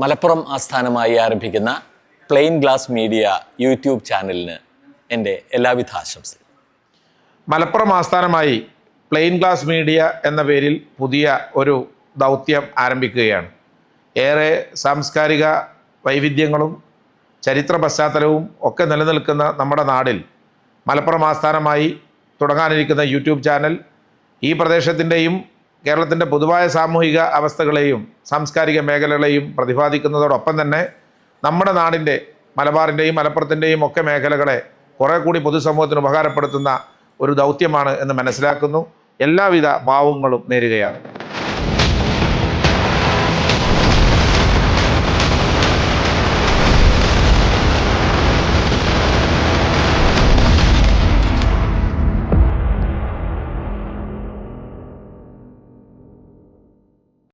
മലപ്പുറം ആസ്ഥാനമായി ആരംഭിക്കുന്ന plain glass media YouTube ചാനലിന് എൻ്റെ എല്ലാവിധ ആശംസകളും. മലപ്പുറം ആസ്ഥാനമായി പ്ലെയിൻ ഗ്ലാസ് മീഡിയ എന്ന പേരിൽ പുതിയ ഒരു ദൗത്യം ആരംഭിക്കുകയാണ്. ഏറെ സാംസ്കാരിക വൈവിധ്യങ്ങളും ചരിത്ര പശ്ചാത്തലവും ഒക്കെ നിലനിൽക്കുന്ന നമ്മുടെ നാടിൽ മലപ്പുറം ആസ്ഥാനമായി തുടങ്ങാനിരിക്കുന്ന യൂട്യൂബ് ചാനൽ ഈ പ്രദേശത്തിൻ്റെയും കേരളത്തിൻ്റെ പൊതുവായ സാമൂഹിക അവസ്ഥകളെയും സാംസ്കാരിക മേഖലകളെയും പ്രതിപാദിക്കുന്നതോടൊപ്പം തന്നെ നമ്മുടെ നാടിൻ്റെ മലബാറിൻ്റെയും മലപ്പുറത്തിൻ്റെയും ഒക്കെ മേഖലകളെ കുറേ കൂടി പൊതുസമൂഹത്തിന് ഉപകാരപ്പെടുത്തുന്ന ഒരു ദൗത്യമാണ് എന്ന് മനസ്സിലാക്കുന്നു. എല്ലാവിധ ഭാവങ്ങളും നേരുകയാണ്.